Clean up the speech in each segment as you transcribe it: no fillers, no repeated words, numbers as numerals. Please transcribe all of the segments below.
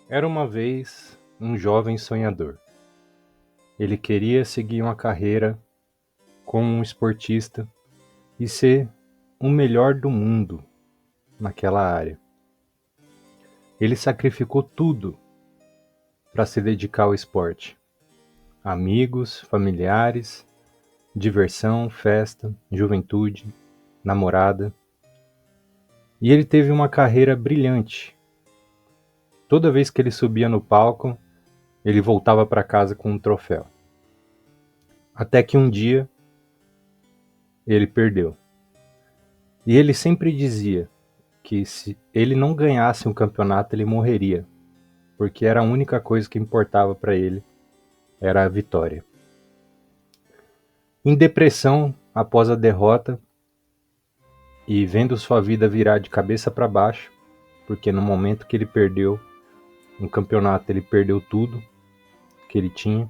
Era uma vez um jovem sonhador. Ele queria seguir uma carreira como um esportista e ser o melhor do mundo naquela área. Ele sacrificou tudo para se dedicar ao esporte: amigos, familiares, diversão, festa, juventude, namorada. E ele teve uma carreira brilhante. Toda vez que ele subia no palco, ele voltava para casa com um troféu. Até que um dia ele perdeu. E ele sempre dizia que se ele não ganhasse um campeonato, ele morreria, porque era a única coisa que importava para ele, era a vitória. Em depressão, após a derrota e vendo sua vida virar de cabeça para baixo, porque no momento que ele perdeu um campeonato, ele perdeu tudo que ele tinha,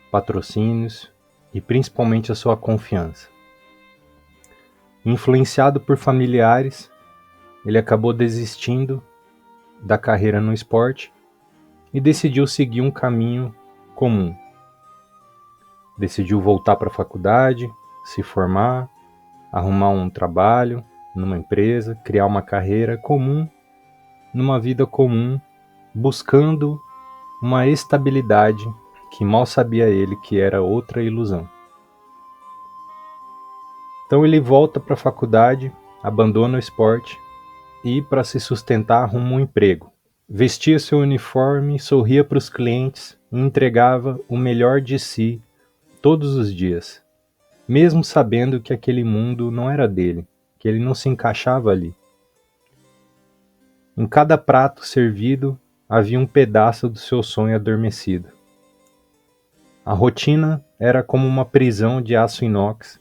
patrocínios e principalmente a sua confiança. Influenciado por familiares, ele acabou desistindo da carreira no esporte e decidiu seguir um caminho comum. Decidiu voltar para a faculdade, se formar, arrumar um trabalho numa empresa, criar uma carreira comum, numa vida comum, buscando uma estabilidade que mal sabia ele que era outra ilusão. Então ele volta para a faculdade, abandona o esporte e, para se sustentar, arruma um emprego. Vestia seu uniforme, sorria para os clientes e entregava o melhor de si todos os dias, mesmo sabendo que aquele mundo não era dele, que ele não se encaixava ali. Em cada prato servido havia um pedaço do seu sonho adormecido. A rotina era como uma prisão de aço inox,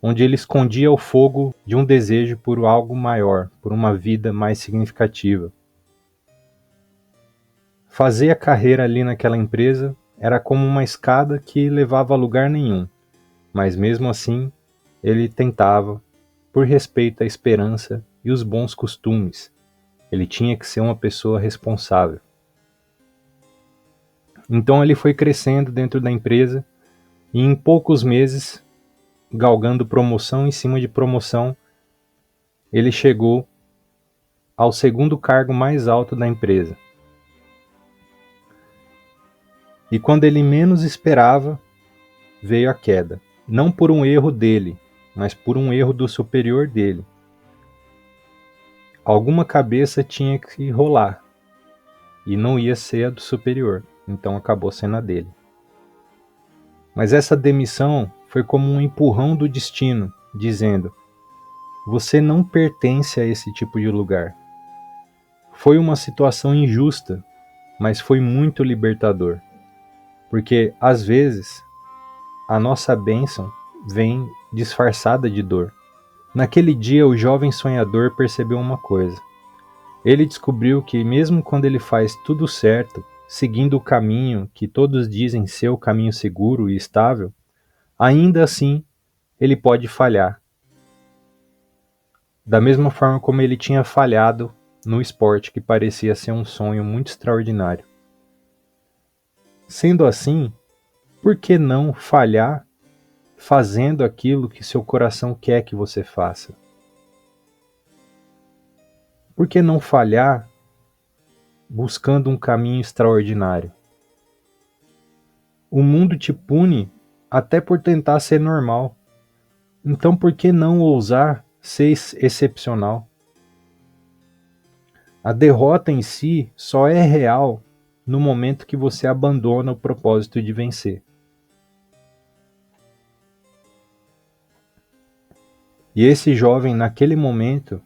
onde ele escondia o fogo de um desejo por algo maior, por uma vida mais significativa. Fazer a carreira ali naquela empresa era como uma escada que levava a lugar nenhum, mas mesmo assim ele tentava, por respeito à esperança e os bons costumes. Ele tinha que ser uma pessoa responsável. Então ele foi crescendo dentro da empresa e em poucos meses, galgando promoção em cima de promoção, ele chegou ao segundo cargo mais alto da empresa. E quando ele menos esperava, veio a queda. Não por um erro dele, mas por um erro do superior dele. Alguma cabeça tinha que rolar, e não ia ser a do superior, então acabou sendo a dele. Mas essa demissão foi como um empurrão do destino, dizendo: você não pertence a esse tipo de lugar. Foi uma situação injusta, mas foi muito libertador, porque às vezes a nossa bênção vem disfarçada de dor. Naquele dia, o jovem sonhador percebeu uma coisa. Ele descobriu que mesmo quando ele faz tudo certo, seguindo o caminho que todos dizem ser o caminho seguro e estável, ainda assim ele pode falhar. Da mesma forma como ele tinha falhado no esporte que parecia ser um sonho muito extraordinário. Sendo assim, por que não falhar fazendo aquilo que seu coração quer que você faça? Por que não falhar buscando um caminho extraordinário? O mundo te pune até por tentar ser normal. Então por que não ousar ser excepcional? A derrota em si só é real no momento que você abandona o propósito de vencer. E esse jovem, naquele momento,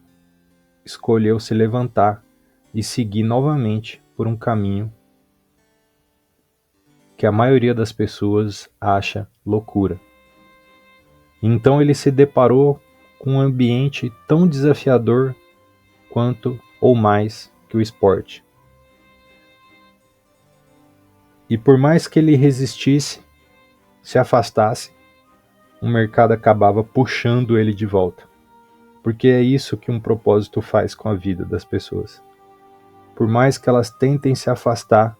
escolheu se levantar e seguir novamente por um caminho que a maioria das pessoas acha loucura. Então ele se deparou com um ambiente tão desafiador quanto ou mais que o esporte. E por mais que ele resistisse, se afastasse, o mercado acabava puxando ele de volta. Porque é isso que um propósito faz com a vida das pessoas. por mais que elas tentem se afastar,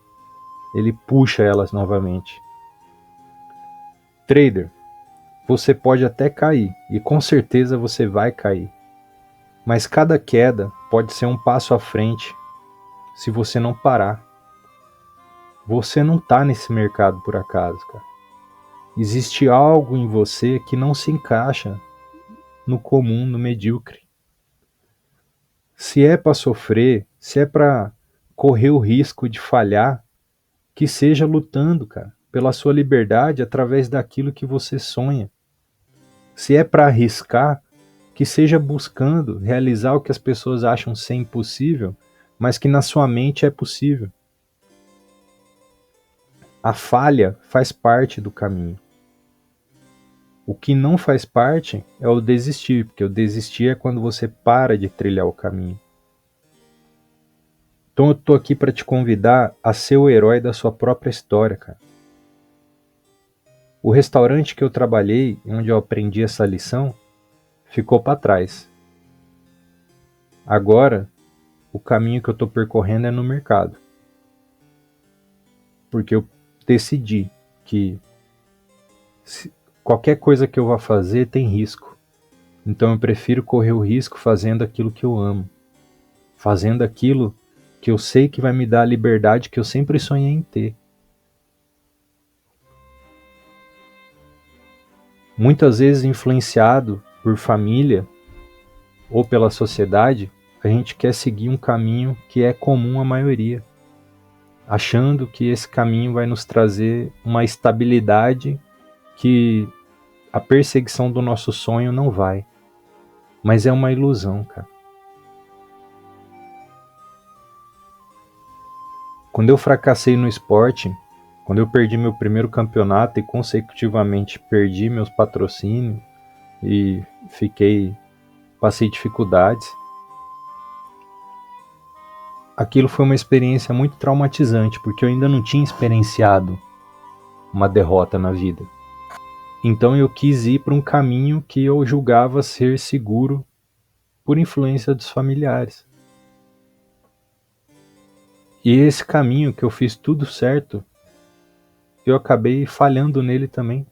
ele puxa elas novamente. Trader, você pode até cair, e com certeza você vai cair. Mas cada queda pode ser um passo à frente se você não parar. Você não está nesse mercado por acaso, cara. Existe algo em você que não se encaixa no comum, no medíocre. Se é para sofrer, se é para correr o risco de falhar, que seja lutando, cara, pela sua liberdade através daquilo que você sonha. Se é para arriscar, que seja buscando realizar o que as pessoas acham ser impossível, mas que na sua mente é possível. A falha faz parte do caminho. O que não faz parte é o desistir, porque o desistir é quando você para de trilhar o caminho. Então eu tô aqui para te convidar a ser o herói da sua própria história, cara. O restaurante que eu trabalhei, onde eu aprendi essa lição, ficou para trás. Agora, o caminho que eu estou percorrendo é no mercado. Porque eu decidi que qualquer coisa que eu vá fazer tem risco. Então eu prefiro correr o risco fazendo aquilo que eu amo. Fazendo aquilo que eu sei que vai me dar a liberdade que eu sempre sonhei em ter. Muitas vezes influenciado por família ou pela sociedade, a gente quer seguir um caminho que é comum à maioria, achando que esse caminho vai nos trazer uma estabilidade que a perseguição do nosso sonho não vai. Mas é uma ilusão, cara. Quando eu fracassei no esporte, quando eu perdi meu primeiro campeonato e consecutivamente perdi meus patrocínios e passei dificuldades, aquilo foi uma experiência muito traumatizante, porque eu ainda não tinha experienciado uma derrota na vida. Então eu quis ir para um caminho que eu julgava ser seguro por influência dos familiares. E esse caminho que eu fiz tudo certo, eu acabei falhando nele também.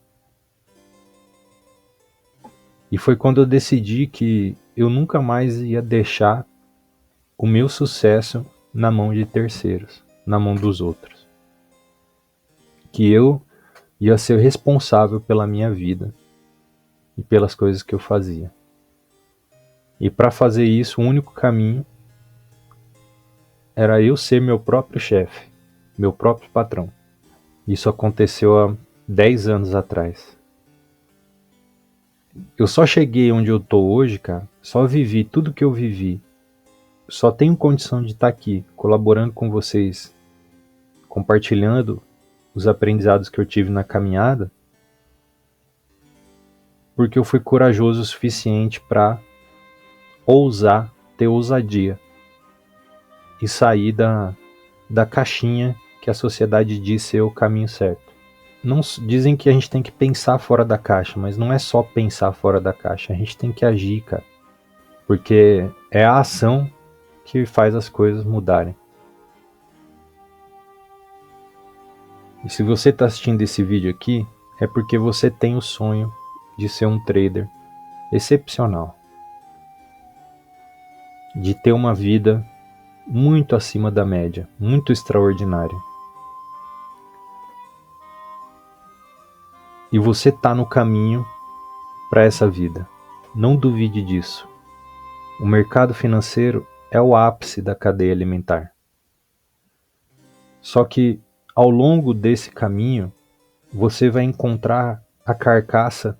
E foi quando eu decidi que eu nunca mais ia deixar o meu sucesso na mão de terceiros, na mão dos outros. Que eu ia ser responsável pela minha vida e pelas coisas que eu fazia. E para fazer isso, o único caminho era eu ser meu próprio chefe, meu próprio patrão. Isso aconteceu há 10 anos atrás. Eu só cheguei onde eu tô hoje, cara, só vivi tudo que eu vivi. Só tenho condição de estar aqui, colaborando com vocês, compartilhando os aprendizados que eu tive na caminhada, porque eu fui corajoso o suficiente para ousar, ter ousadia e sair da caixinha que a sociedade diz ser o caminho certo. Não, dizem que a gente tem que pensar fora da caixa, mas não é só pensar fora da caixa, a gente tem que agir, cara. Porque é a ação que faz as coisas mudarem. E se você está assistindo esse vídeo aqui, é porque você tem o sonho de ser um trader excepcional. De ter uma vida muito acima da média, muito extraordinária. E você está no caminho para essa vida. Não duvide disso. O mercado financeiro é o ápice da cadeia alimentar. Só que ao longo desse caminho, você vai encontrar a carcaça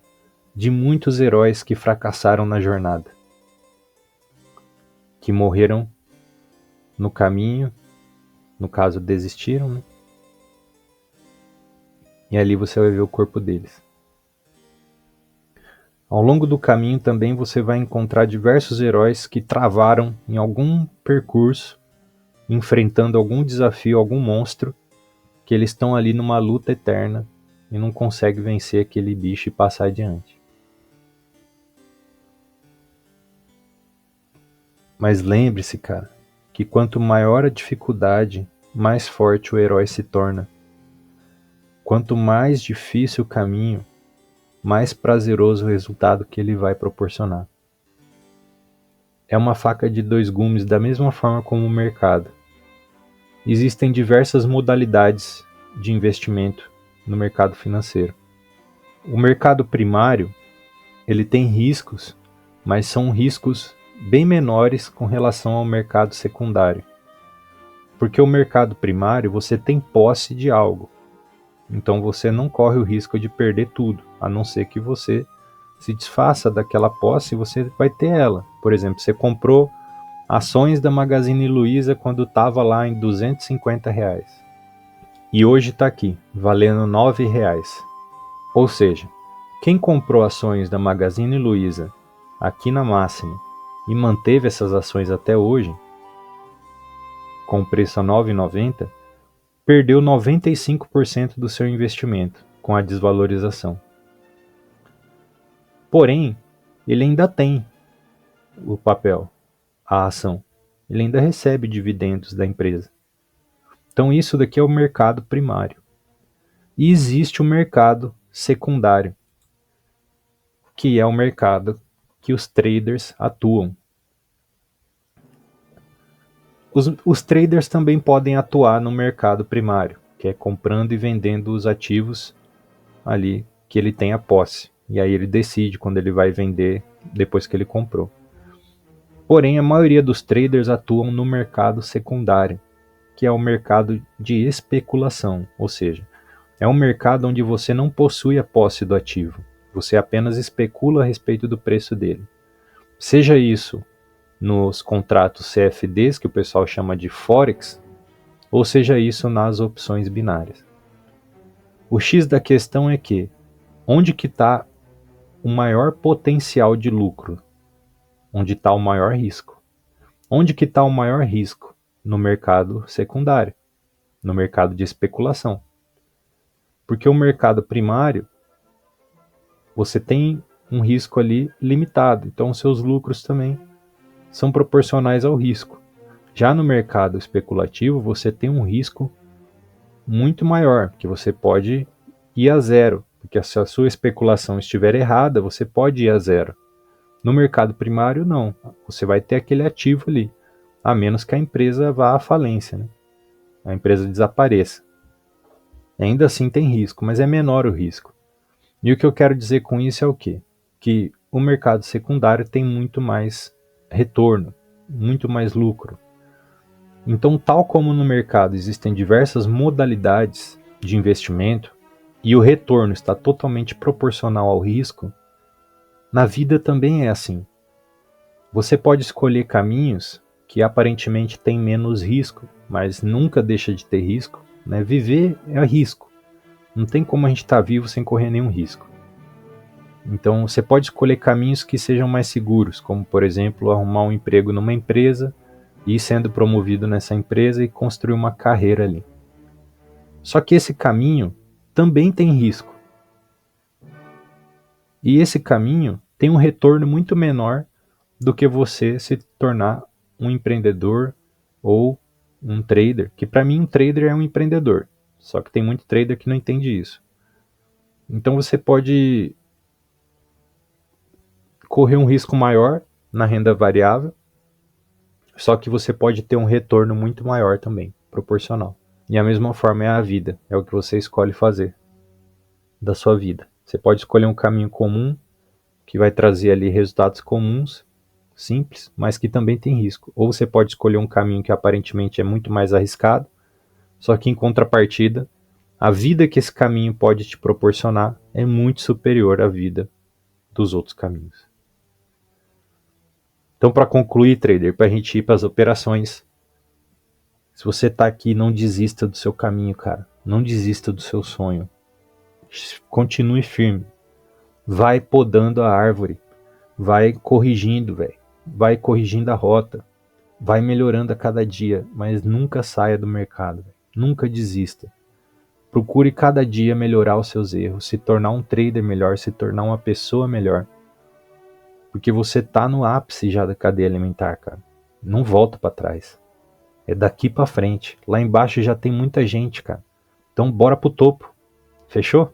de muitos heróis que fracassaram na jornada, que morreram no caminho, no caso desistiram, né? E ali você vai ver o corpo deles. Ao longo do caminho também você vai encontrar diversos heróis que travaram em algum percurso, enfrentando algum desafio, algum monstro, que eles estão ali numa luta eterna e não conseguem vencer aquele bicho e passar adiante. Mas lembre-se, cara, que quanto maior a dificuldade, mais forte o herói se torna. Quanto mais difícil o caminho, mais prazeroso o resultado que ele vai proporcionar. É uma faca de dois gumes da mesma forma como o mercado. Existem diversas modalidades de investimento no mercado financeiro. O mercado primário, ele tem riscos, mas são riscos bem menores com relação ao mercado secundário. Porque o mercado primário, você tem posse de algo. Então você não corre o risco de perder tudo, a não ser que você se desfaça daquela posse e você vai ter ela. Por exemplo, você comprou ações da Magazine Luiza quando estava lá em R$ 250. E hoje está aqui, valendo R$ 9. Ou seja, quem comprou ações da Magazine Luiza aqui na máxima e manteve essas ações até hoje, com preço a R$ 9,90, perdeu 95% do seu investimento com a desvalorização. Porém, ele ainda tem o papel, a ação. Ele ainda recebe dividendos da empresa. Então isso daqui é o mercado primário. E existe o mercado secundário, que é o mercado que os traders atuam. Os traders também podem atuar no mercado primário, que é comprando e vendendo os ativos ali que ele tem a posse. E aí ele decide quando ele vai vender depois que ele comprou. Porém, a maioria dos traders atuam no mercado secundário, que é o mercado de especulação, ou seja, é um mercado onde você não possui a posse do ativo, você apenas especula a respeito do preço dele. Seja isso nos contratos CFDs, que o pessoal chama de Forex, ou seja isso nas opções binárias. O X da questão é que, onde que está o maior potencial de lucro? Onde está o maior risco? Onde que está o maior risco? No mercado secundário, no mercado de especulação. Porque o mercado primário, você tem um risco ali limitado, então os seus lucros também são proporcionais ao risco. Já no mercado especulativo, você tem um risco muito maior, que você pode ir a zero, porque se a sua especulação estiver errada, você pode ir a zero. No mercado primário, não. Você vai ter aquele ativo ali, a menos que a empresa vá à falência, né? A empresa desapareça. Ainda assim tem risco, mas é menor o risco. E o que eu quero dizer com isso é o quê? Que o mercado secundário tem muito mais retorno, muito mais lucro. Então, tal como no mercado existem diversas modalidades de investimento e o retorno está totalmente proporcional ao risco, na vida também é assim. Você pode escolher caminhos que aparentemente têm menos risco, mas nunca deixa de ter risco, né? Viver é risco. Não tem como a gente estar vivo sem correr nenhum risco. Então você pode escolher caminhos que sejam mais seguros, como por exemplo arrumar um emprego numa empresa, ir sendo promovido nessa empresa e construir uma carreira ali. Só que esse caminho também tem risco. E esse caminho tem um retorno muito menor do que você se tornar um empreendedor ou um trader, que para mim um trader é um empreendedor, só que tem muito trader que não entende isso. Então você pode correr um risco maior na renda variável, só que você pode ter um retorno muito maior também, proporcional. E a mesma forma é a vida, é o que você escolhe fazer da sua vida. Você pode escolher um caminho comum, que vai trazer ali resultados comuns, simples, mas que também tem risco. Ou você pode escolher um caminho que aparentemente é muito mais arriscado, só que em contrapartida, a vida que esse caminho pode te proporcionar é muito superior à vida dos outros caminhos. Então, para concluir, trader, para a gente ir para as operações, se você está aqui, não desista do seu caminho, cara. Não desista do seu sonho. Continue firme. Vai podando a árvore. Vai corrigindo, velho. Vai corrigindo a rota. Vai melhorando a cada dia, mas nunca saia do mercado. Véio. Nunca desista. Procure cada dia melhorar os seus erros, se tornar um trader melhor, se tornar uma pessoa melhor. Porque você tá no ápice já da cadeia alimentar, cara. Não volta para trás. É daqui para frente. Lá embaixo já tem muita gente, cara. Então bora pro topo. Fechou?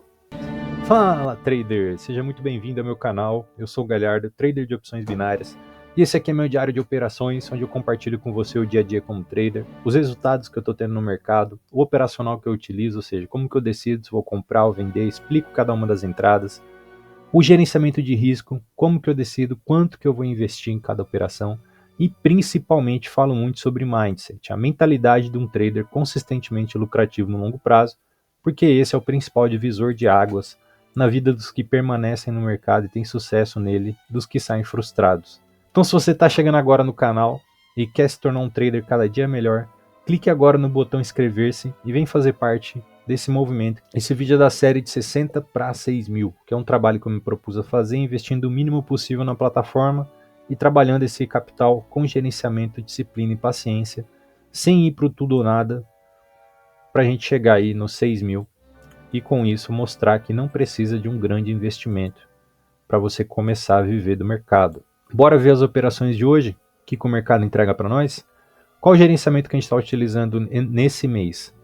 Fala, trader! Seja muito bem-vindo ao meu canal. Eu sou o Galhardo, trader de opções binárias. E esse aqui é meu diário de operações, onde eu compartilho com você o dia a dia como trader, os resultados que eu estou tendo no mercado, o operacional que eu utilizo, ou seja, como que eu decido se vou comprar ou vender, explico cada uma das entradas, o gerenciamento de risco, como que eu decido quanto que eu vou investir em cada operação e principalmente falo muito sobre mindset, a mentalidade de um trader consistentemente lucrativo no longo prazo, porque esse é o principal divisor de águas na vida dos que permanecem no mercado e têm sucesso nele, dos que saem frustrados. Então, se você está chegando agora no canal e quer se tornar um trader cada dia melhor, clique agora no botão inscrever-se e vem fazer parte desse movimento. Esse vídeo é da série de 60 para 6 mil, que é um trabalho que eu me propus a fazer, investindo o mínimo possível na plataforma e trabalhando esse capital com gerenciamento, disciplina e paciência, sem ir para o tudo ou nada, para a gente chegar aí nos 6 mil e com isso mostrar que não precisa de um grande investimento para você começar a viver do mercado. Bora ver as operações de hoje, o que o mercado entrega para nós? Qual o gerenciamento que a gente está utilizando nesse mês?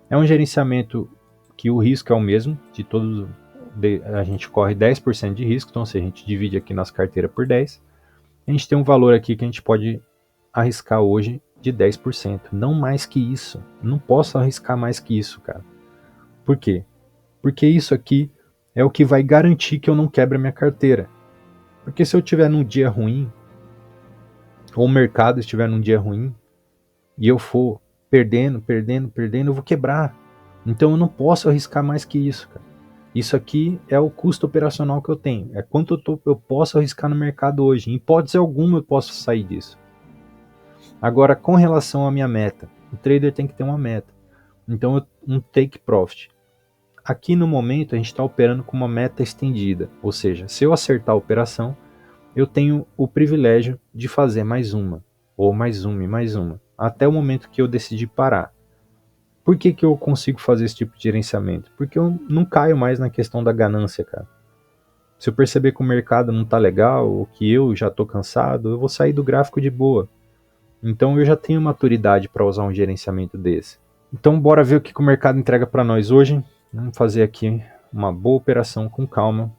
É um gerenciamento que o risco é o mesmo, a gente corre 10% de risco, então se a gente divide aqui nas carteiras por 10, a gente tem um valor aqui que a gente pode arriscar hoje de 10%, não mais que isso. Não posso arriscar mais que isso, cara. Por quê? Porque isso aqui é o que vai garantir que eu não quebre a minha carteira. Porque se eu estiver num dia ruim, ou o mercado estiver num dia ruim, e eu for perdendo, eu vou quebrar. Então eu não posso arriscar mais que isso, cara. Isso aqui é o custo operacional que eu tenho. É quanto eu posso arriscar no mercado hoje. Em hipótese alguma eu posso sair disso. Agora, com relação à minha meta, o trader tem que ter uma meta. Então, um take profit. Aqui no momento a gente está operando com uma meta estendida. Ou seja, se eu acertar a operação, eu tenho o privilégio de fazer mais uma, ou mais uma e mais uma, até o momento que eu decidir parar. Por que eu consigo fazer esse tipo de gerenciamento? Porque eu não caio mais na questão da ganância, cara. Se eu perceber que o mercado não está legal, ou que eu já estou cansado, eu vou sair do gráfico de boa. Então eu já tenho maturidade para usar um gerenciamento desse. Então bora ver o que o mercado entrega para nós hoje. Vamos fazer aqui uma boa operação com calma.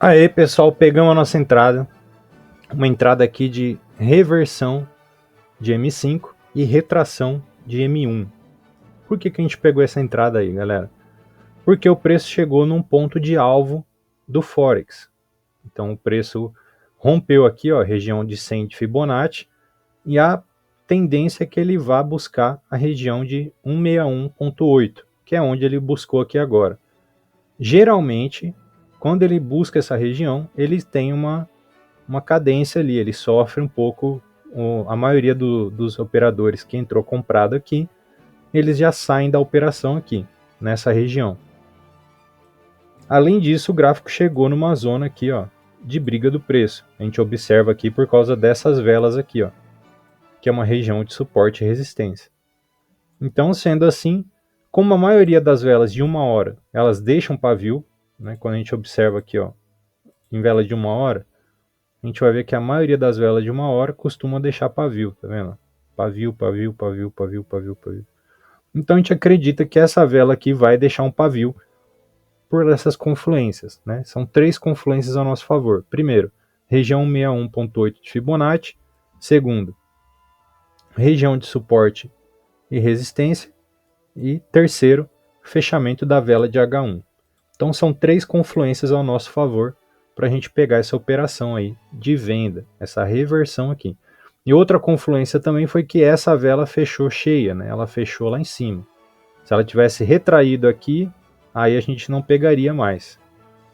Aí pessoal, pegamos a nossa entrada, uma entrada aqui de reversão de M5 e retração de M1. Por que a gente pegou essa entrada aí, galera? Porque o preço chegou num ponto de alvo do Forex. Então o preço rompeu aqui, ó, a região de 100 de Fibonacci, e a tendência é que ele vá buscar a região de 161.8, que é onde ele buscou aqui agora. Geralmente, quando ele busca essa região, ele tem uma cadência ali, ele sofre um pouco, a maioria dos operadores que entrou comprado aqui, eles já saem da operação aqui, nessa região. Além disso, o gráfico chegou numa zona aqui, ó, de briga do preço. A gente observa aqui por causa dessas velas aqui, ó, que é uma região de suporte e resistência. Então, sendo assim, como a maioria das velas de 1 hora, elas deixam pavio, né, quando a gente observa aqui, ó, em vela de 1 hora, a gente vai ver que a maioria das velas de 1 hora costuma deixar pavio, tá vendo? Pavio, pavio, pavio, pavio, pavio, pavio. Então a gente acredita que essa vela aqui vai deixar um pavio por essas confluências, né? São 3 confluências a nosso favor. Primeiro, região 61.8 de Fibonacci. Segundo, região de suporte e resistência. E terceiro, fechamento da vela de H1. Então são 3 confluências ao nosso favor para a gente pegar essa operação aí de venda, essa reversão aqui. E outra confluência também foi que essa vela fechou cheia, né? Ela fechou lá em cima. Se ela tivesse retraído aqui, aí a gente não pegaria mais.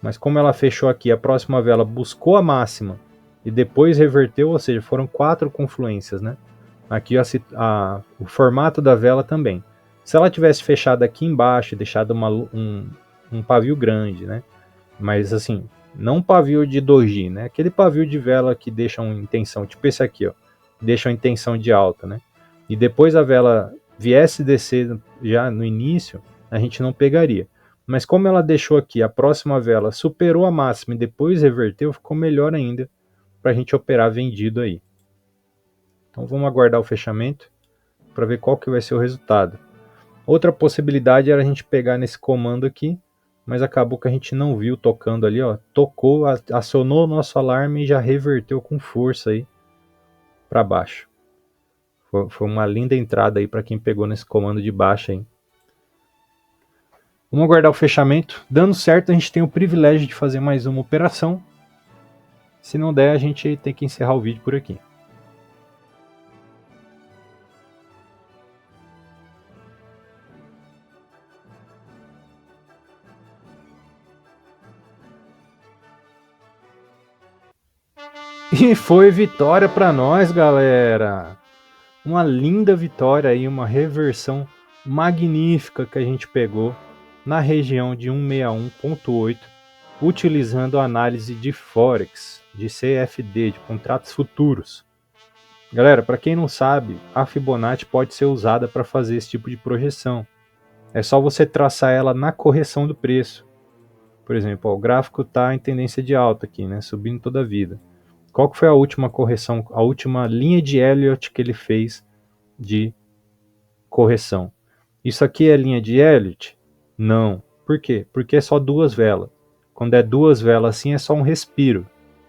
Mas como ela fechou aqui, a próxima vela buscou a máxima e depois reverteu, ou seja, foram 4 confluências, né? Aqui o formato da vela também. Se ela tivesse fechado aqui embaixo e deixado um pavio grande, né? Mas assim, não um pavio de doji, né? Aquele pavio de vela que deixa uma intenção, tipo esse aqui, ó, deixa uma intenção de alta, né? E depois a vela viesse descer já no início, a gente não pegaria. Mas como ela deixou aqui, a próxima vela superou a máxima e depois reverteu, ficou melhor ainda para a gente operar vendido aí. Então vamos aguardar o fechamento para ver qual que vai ser o resultado. Outra possibilidade era a gente pegar nesse comando aqui, mas acabou que a gente não viu tocando ali, ó. Tocou, acionou o nosso alarme e já reverteu com força aí para baixo. Foi uma linda entrada aí para quem pegou nesse comando de baixa aí. Vamos aguardar o fechamento. Dando certo, a gente tem o privilégio de fazer mais uma operação. Se não der, a gente tem que encerrar o vídeo por aqui. E foi vitória para nós, galera! Uma linda vitória aí, uma reversão magnífica que a gente pegou na região de 161.8, utilizando a análise de Forex, de CFD, de contratos futuros. Galera, para quem não sabe, a Fibonacci pode ser usada para fazer esse tipo de projeção. É só você traçar ela na correção do preço. Por exemplo, ó, o gráfico está em tendência de alta aqui, né, subindo toda a vida. Qual que foi a última correção, a última linha de Elliott que ele fez de correção? Isso aqui é linha de Elliott? Não. Por quê? Porque é só 2 velas. Quando é 2 velas assim, é só um respiro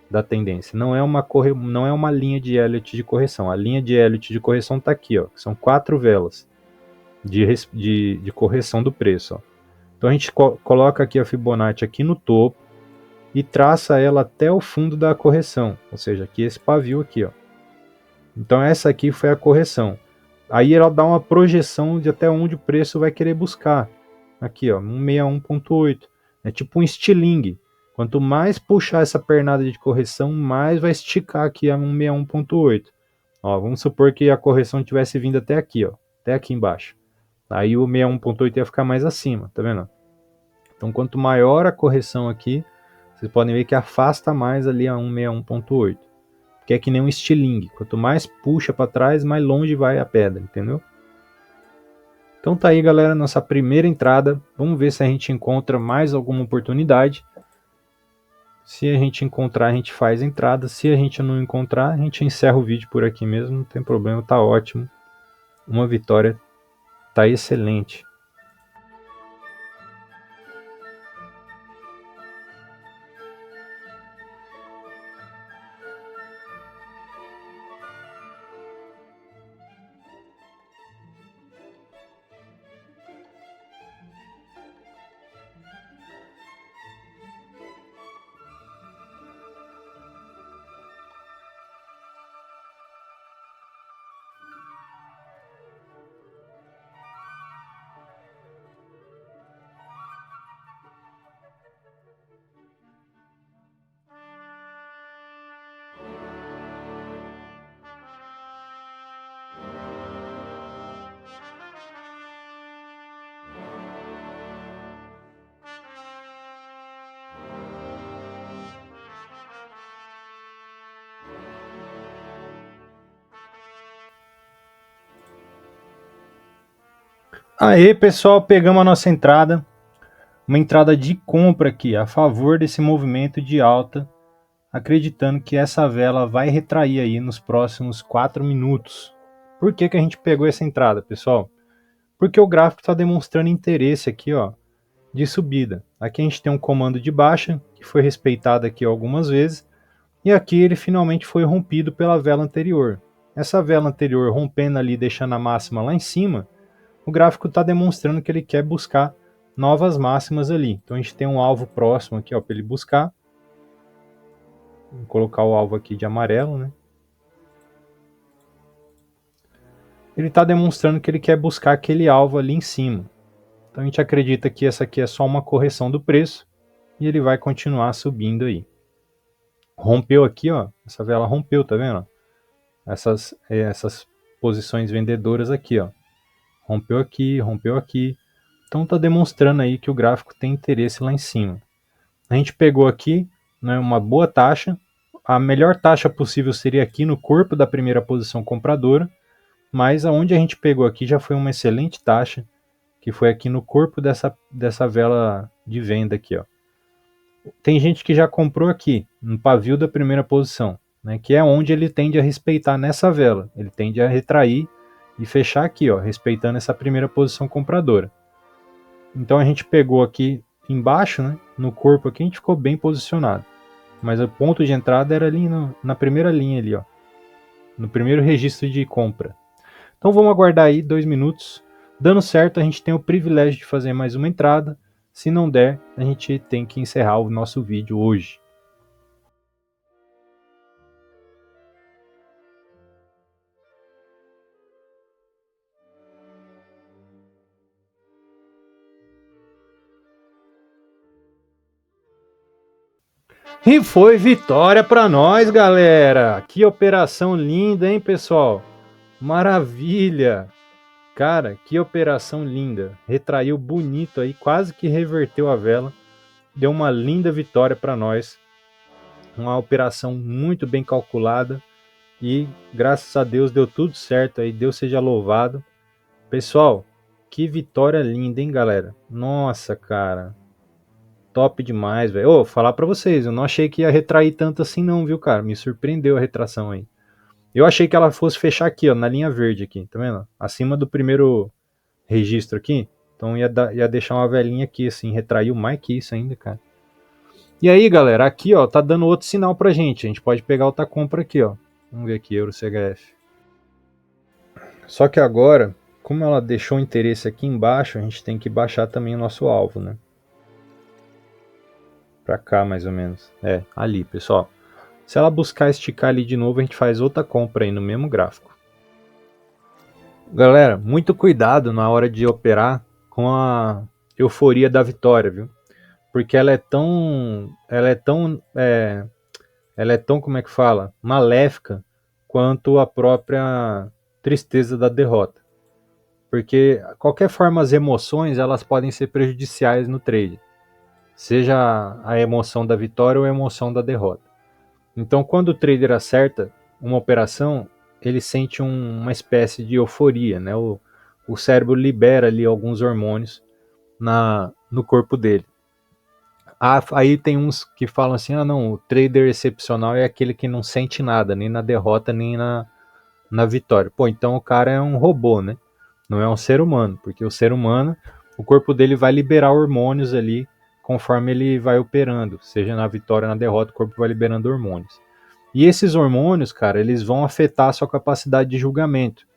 da tendência. Não é uma linha de Elliott de correção. A linha de Elliott de correção está aqui, ó. São 4 velas de correção do preço. Ó. Então a gente coloca aqui a Fibonacci aqui no topo e traça ela até o fundo da correção, ou seja, aqui esse pavio aqui, ó. Então essa aqui foi a correção. Aí ela dá uma projeção de até onde o preço vai querer buscar. Aqui, ó, 161.8. É tipo um estilingue. Quanto mais puxar essa pernada de correção, mais vai esticar aqui a 161.8. Ó, vamos supor que a correção tivesse vindo até aqui, ó, até aqui embaixo. Aí o 61.8 ia ficar mais acima, tá vendo? Então quanto maior a correção aqui, vocês podem ver que afasta mais ali a 161.8. Porque é que nem um estilingue. Quanto mais puxa para trás, mais longe vai a pedra, entendeu? Então tá aí, galera, nossa primeira entrada. Vamos ver se a gente encontra mais alguma oportunidade. Se a gente encontrar, a gente faz a entrada. Se a gente não encontrar, a gente encerra o vídeo por aqui mesmo. Não tem problema, tá ótimo. Uma vitória tá excelente. Aí, pessoal, pegamos a nossa entrada, uma entrada de compra aqui, a favor desse movimento de alta, acreditando que essa vela vai retrair aí nos próximos 4 minutos. Por que a gente pegou essa entrada, pessoal? Porque o gráfico está demonstrando interesse aqui, ó, de subida. Aqui a gente tem um comando de baixa, que foi respeitado aqui algumas vezes, e aqui ele finalmente foi rompido pela vela anterior. Essa vela anterior rompendo ali, deixando a máxima lá em cima, o gráfico está demonstrando que ele quer buscar novas máximas ali. Então a gente tem um alvo próximo aqui, para ele buscar. Vou colocar o alvo aqui de amarelo, né? Ele está demonstrando que ele quer buscar aquele alvo ali em cima. Então a gente acredita que essa aqui é só uma correção do preço e ele vai continuar subindo aí. Rompeu aqui, ó, essa vela rompeu, tá vendo? Essas posições vendedoras aqui, ó. Rompeu aqui, rompeu aqui. Então está demonstrando aí que o gráfico tem interesse lá em cima. A gente pegou aqui, né, uma boa taxa. A melhor taxa possível seria aqui no corpo da primeira posição compradora, mas aonde a gente pegou aqui já foi uma excelente taxa, que foi aqui no corpo dessa vela de venda aqui, ó. Tem gente que já comprou aqui, no pavio da primeira posição, né, que é onde ele tende a respeitar nessa vela. Ele tende a retrair e fechar aqui, ó, respeitando essa primeira posição compradora. Então a gente pegou aqui embaixo, né, no corpo aqui, a gente ficou bem posicionado. Mas o ponto de entrada era ali na primeira linha ali, ó, no primeiro registro de compra. Então vamos aguardar aí 2 minutos. Dando certo, a gente tem o privilégio de fazer mais uma entrada. Se não der, a gente tem que encerrar o nosso vídeo hoje. E foi vitória para nós, galera! Que operação linda, hein, pessoal? Maravilha! Cara, que operação linda. Retraiu bonito aí, quase que reverteu a vela. Deu uma linda vitória para nós. Uma operação muito bem calculada. E graças a Deus deu tudo certo aí. Deus seja louvado. Pessoal, que vitória linda, hein, galera? Nossa, cara. Top demais, velho. Ô, falar para vocês, eu não achei que ia retrair tanto assim não, viu, cara? Me surpreendeu a retração aí. Eu achei que ela fosse fechar aqui, ó, na linha verde aqui, tá vendo? Acima do primeiro registro aqui. Então ia deixar uma velhinha aqui, assim, retraiu mais que isso ainda, cara. E aí, galera, aqui, ó, tá dando outro sinal pra gente. A gente pode pegar outra compra aqui, ó. Vamos ver aqui, Euro CHF. Só que agora, como ela deixou o interesse aqui embaixo, a gente tem que baixar também o nosso alvo, né? Pra cá, mais ou menos. É, ali, pessoal. Se ela buscar esticar ali de novo, a gente faz outra compra aí no mesmo gráfico. Galera, muito cuidado na hora de operar com a euforia da vitória, viu? Porque ela é tão, como é que fala, maléfica quanto a própria tristeza da derrota. Porque qualquer forma as emoções elas podem ser prejudiciais no trade, seja a emoção da vitória ou a emoção da derrota. Então, quando o trader acerta uma operação, ele sente uma espécie de euforia, né? O cérebro libera ali alguns hormônios no corpo dele. Aí tem uns que falam assim, não, o trader excepcional é aquele que não sente nada, nem na derrota, nem na vitória. Pô, então o cara é um robô, né? Não é um ser humano, porque o ser humano, o corpo dele vai liberar hormônios ali conforme ele vai operando, seja na vitória ou na derrota, o corpo vai liberando hormônios. E esses hormônios, cara, eles vão afetar a sua capacidade de julgamento.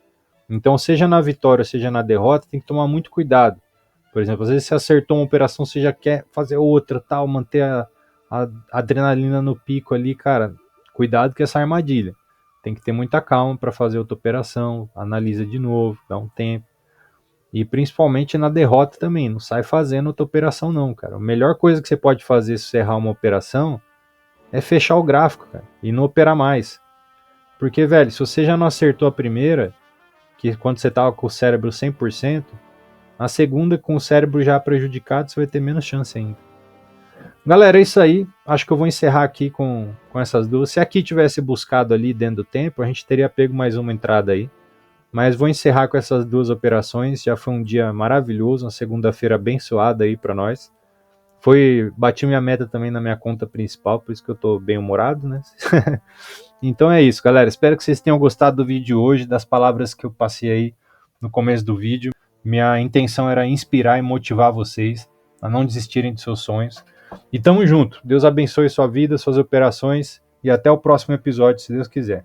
Então, seja na vitória, seja na derrota, tem que tomar muito cuidado. Por exemplo, às vezes você acertou uma operação, você já quer fazer outra, tal, manter a adrenalina no pico ali, cara. Cuidado com essa armadilha. Tem que ter muita calma para fazer outra operação, analisa de novo, dá um tempo. E principalmente na derrota também, não sai fazendo outra operação não, cara. A melhor coisa que você pode fazer se você errar uma operação é fechar o gráfico, cara, e não operar mais. Porque, velho, se você já não acertou a primeira, que quando você tava com o cérebro 100%, a segunda, com o cérebro já prejudicado, você vai ter menos chance ainda. Galera, é isso aí. Acho que eu vou encerrar aqui com essas duas. Se aqui tivesse buscado ali dentro do tempo, a gente teria pego mais uma entrada aí. Mas vou encerrar com essas duas operações. Já foi um dia maravilhoso, uma segunda-feira abençoada aí para nós. Bati minha meta também na minha conta principal, por isso que eu tô bem humorado, né? Então é isso, galera. Espero que vocês tenham gostado do vídeo de hoje, das palavras que eu passei aí no começo do vídeo. Minha intenção era inspirar e motivar vocês. a não desistirem de seus sonhos. E tamo junto. Deus abençoe sua vida, suas operações e até o próximo episódio, se Deus quiser.